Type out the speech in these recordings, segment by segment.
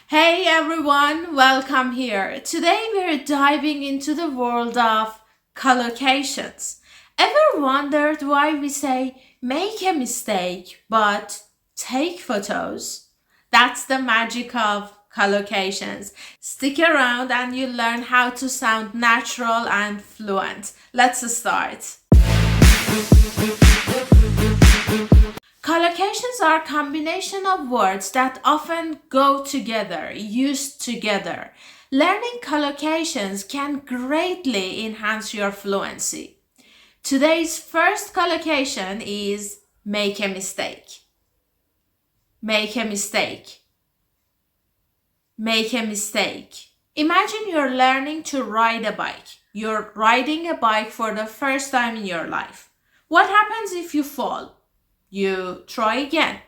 Hey everyone, welcome here. Today we're diving into the world of collocations. Ever wondered why we say make a mistake but take photos? That's the magic of collocations. Stick around and you'll learn how to sound natural and fluent. Let's start. Collocations are a combination of words that often go together, used together. Learning collocations can greatly enhance your fluency. Today's first collocation is make a mistake. Make a mistake. Make a mistake. Imagine you're learning to ride a bike. You're riding a bike for the first time in your life. What happens if you fall? You try again,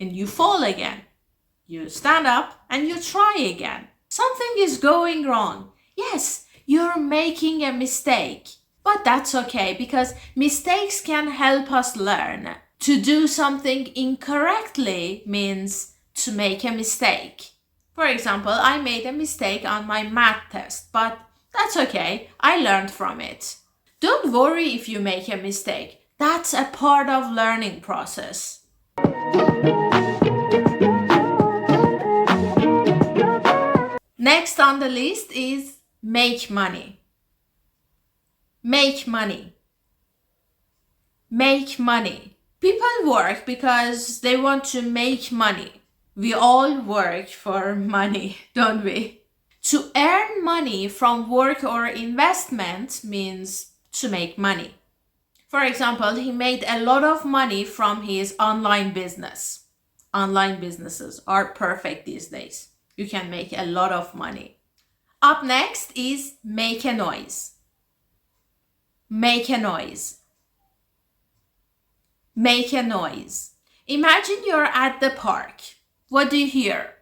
and you fall again. You stand up, and you try again. Something is going wrong. Yes, you're making a mistake. But that's okay, because mistakes can help us learn. To do something incorrectly means to make a mistake. For example, I made a mistake on my math test, but that's okay. I learned from it. Don't worry if you make a mistake. That's a part of learning process. Next on the list is make money. Make money. Make money. People work because they want to make money. We all work for money, don't we? To earn money from work or investment means to make money. For example, he made a lot of money from his online business. Online businesses are perfect these days. You can make a lot of money. Up next is make a noise. Make a noise. Make a noise. Imagine you're at the park. What do you hear?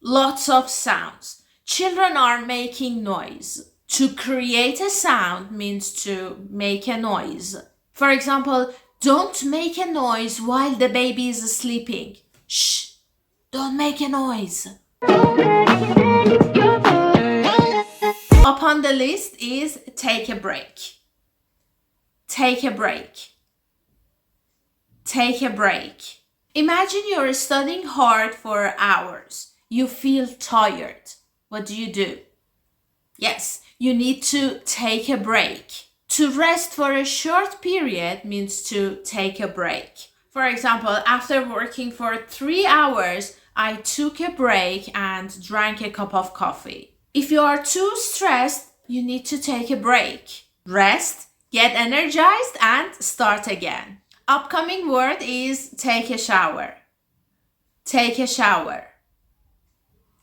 Lots of sounds. Children are making noise. To create a sound means to make a noise. For example, don't make a noise while the baby is sleeping. Shh, don't make a noise. Up on the list is take a break. Take a break. Take a break. Imagine you're studying hard for hours. You feel tired. What do? Yes, you need to take a break. To rest for a short period means to take a break. For example, after working for 3 hours, I took a break and drank a cup of coffee. If you are too stressed, you need to take a break. Rest, get energized, and start again. Upcoming word is take a shower. Take a shower.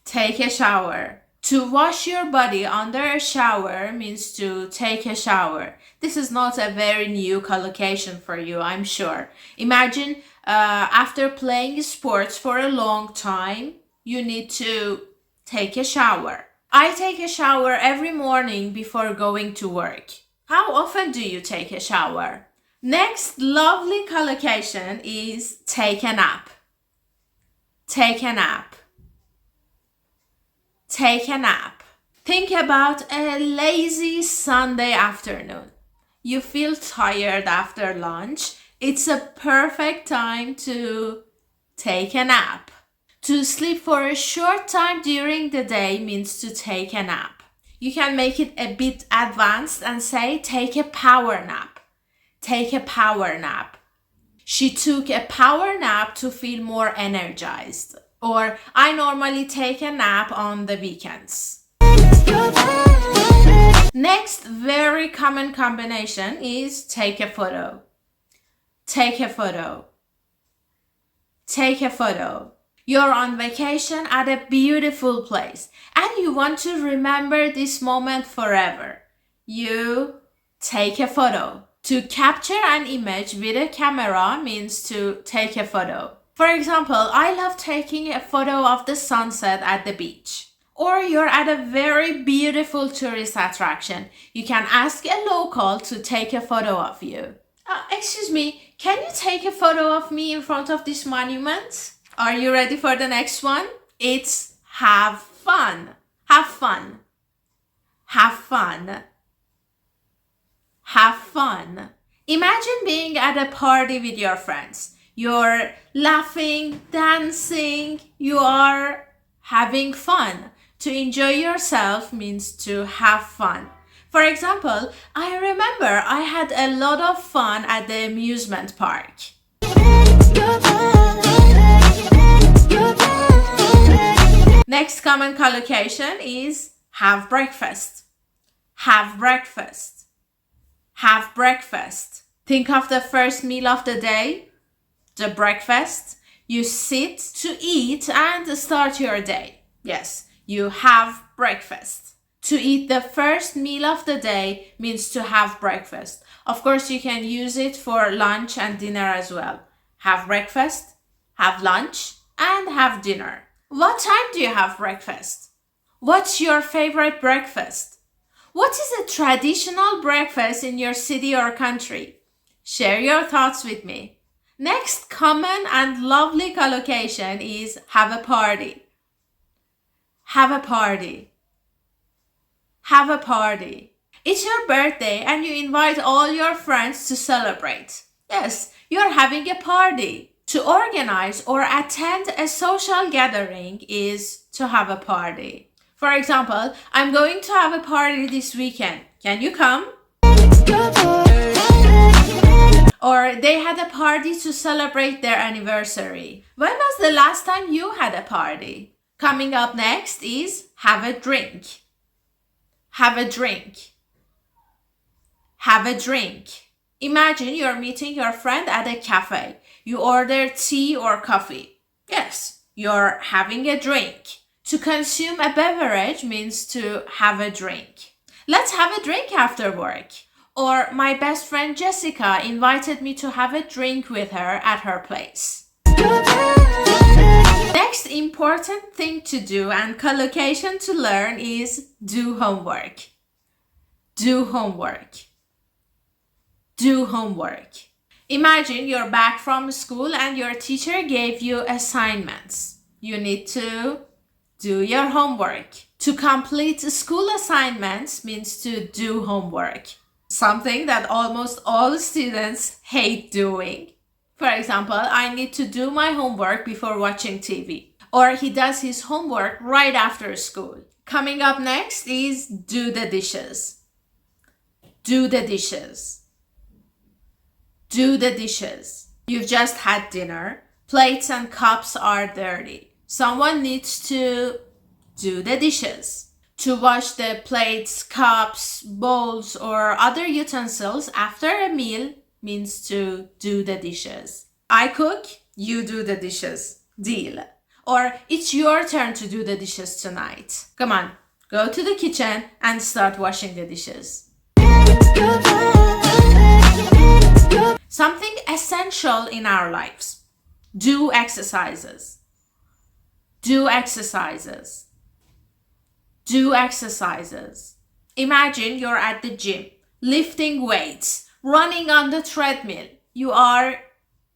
Take a shower. To wash your body under a shower means to take a shower. This is not a very new collocation for you, I'm sure. Imagine after playing sports for a long time, you need to take a shower. I take a shower every morning before going to work. How often do you take a shower? Next lovely collocation is take a nap. Take a nap. Take a nap. Think about a lazy Sunday afternoon. You feel tired after lunch. It's a perfect time to take a nap. To sleep for a short time during the day means to take a nap. You can make it a bit advanced and say take a power nap. Take a power nap. She took a power nap to feel more energized. Or I normally take a nap on the weekends. Next very common combination is take a photo. Take a photo. Take a photo. You're on vacation at a beautiful place and you want to remember this moment forever. You take a photo. To capture an image with a camera means to take a photo. For example, I love taking a photo of the sunset at the beach. Or you're at a very beautiful tourist attraction. You can ask a local to take a photo of you. Excuse me, can you take a photo of me in front of this monument? Are you ready for the next one? It's Have fun. Have fun. Have fun. Have fun. Imagine being at a party with your friends. You're laughing, dancing, you are having fun. To enjoy yourself means to have fun. For example, I remember I had a lot of fun at the amusement park. Next common collocation is have breakfast. Have breakfast. Have breakfast. Think of the first meal of the day, the breakfast. You sit to eat and start your day. Yes, you have breakfast. To eat the first meal of the day means to have breakfast. Of course, you can use it for lunch and dinner as well. Have breakfast, have lunch, and have dinner. What time do you have breakfast? What's your favorite breakfast? What is a traditional breakfast in your city or country? Share your thoughts with me. Next common and lovely collocation is have a party. Have a party. Have a party. It's your birthday and you invite all your friends to celebrate. Yes, you're having a party. To organize or attend a social gathering is to have a party. For example, I'm going to have a party this weekend. Can you come? Or they had a party to celebrate their anniversary. When was the last time you had a party? Coming up next is have a drink. Have a drink. Have a drink. Imagine you're meeting your friend at a cafe. You order tea or coffee. Yes, you're having a drink. To consume a beverage means to have a drink. Let's have a drink after work. Or my best friend Jessica invited me to have a drink with her at her place. Next important thing to do and collocation to learn is do homework. Do homework. Do homework. Imagine you're back from school and your teacher gave you assignments. You need to do your homework. To complete school assignments means to do homework. Something that almost all students hate doing. For example, I need to do my homework before watching TV. Or he does his homework right after school. Coming up next is do the dishes. Do the dishes. Do the dishes. You've just had dinner. Plates and cups are dirty. Someone needs to do the dishes. To wash the plates, cups, bowls, or other utensils after a meal means to do the dishes. I cook, you do the dishes. Deal. Or it's your turn to do the dishes tonight. Come on, go to the kitchen and start washing the dishes. Something essential in our lives. Do exercises. Do exercises. Do exercises. Imagine you're at the gym, lifting weights, running on the treadmill. You are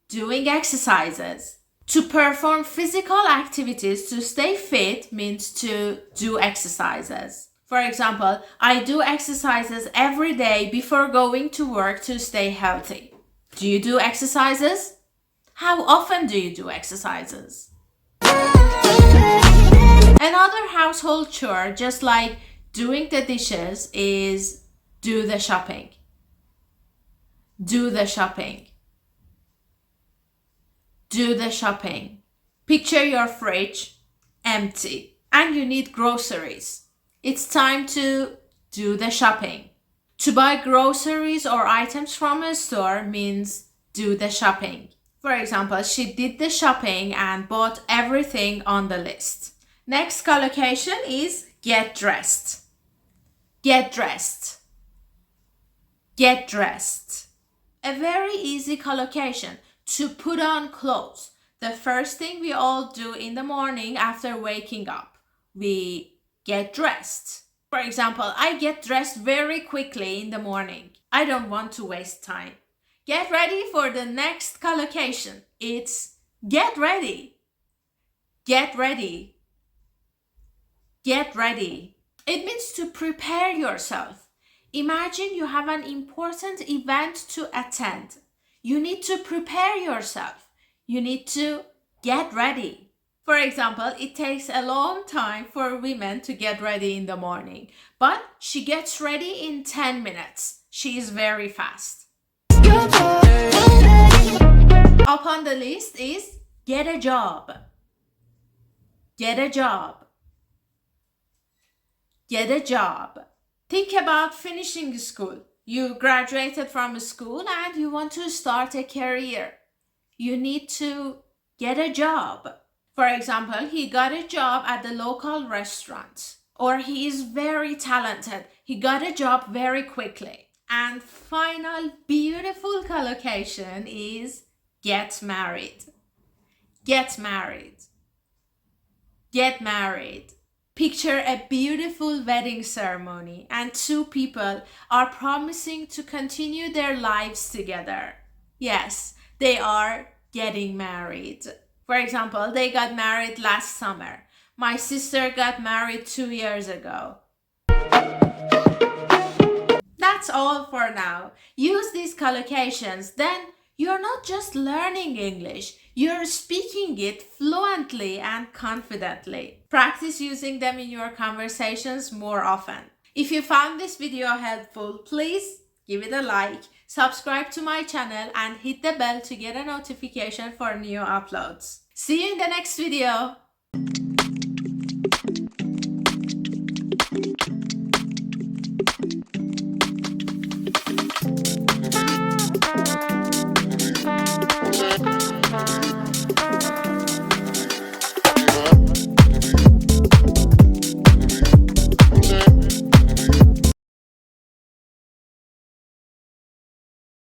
doing exercises. To perform physical activities to stay fit means to do exercises. For example, I do exercises every day before going to work to stay healthy. Do you do exercises? How often do you do exercises? Another household chore, just like doing the dishes, is do the shopping. Do the shopping. Do the shopping. Picture your fridge empty and you need groceries. It's time to do the shopping. To buy groceries or items from a store means do the shopping. For example, she did the shopping and bought everything on the list. Next collocation is get dressed. Get dressed. Get dressed. A very easy collocation. To put on clothes. The first thing we all do in the morning after waking up. We get dressed. For example, I get dressed very quickly in the morning. I don't want to waste time. Get ready for the next collocation. It's get ready. Get ready. Get ready. It means to prepare yourself. Imagine you have an important event to attend. You need to prepare yourself. You need to get ready. For example, it takes a long time for women to get ready in the morning, but she gets ready in 10 minutes. She is very fast. Up on the list is get a job. Get a job. Get a job. Think about finishing school. You graduated from school and you want to start a career. You need to get a job. For example, he got a job at the local restaurant. Or he is very talented. He got a job very quickly. And final beautiful collocation is get married. Get married. Get married. Picture a beautiful wedding ceremony and two people are promising to continue their lives together. Yes, they are getting married. For example, they got married last summer. My sister got married 2 years ago. That's all for now. Use these collocations, then you're not just learning English, you're speaking it fluently and confidently. Practice using them in your conversations more often. If you found this video helpful, please give it a like, subscribe to my channel, and hit the bell to get a notification for new uploads. See you in the next video.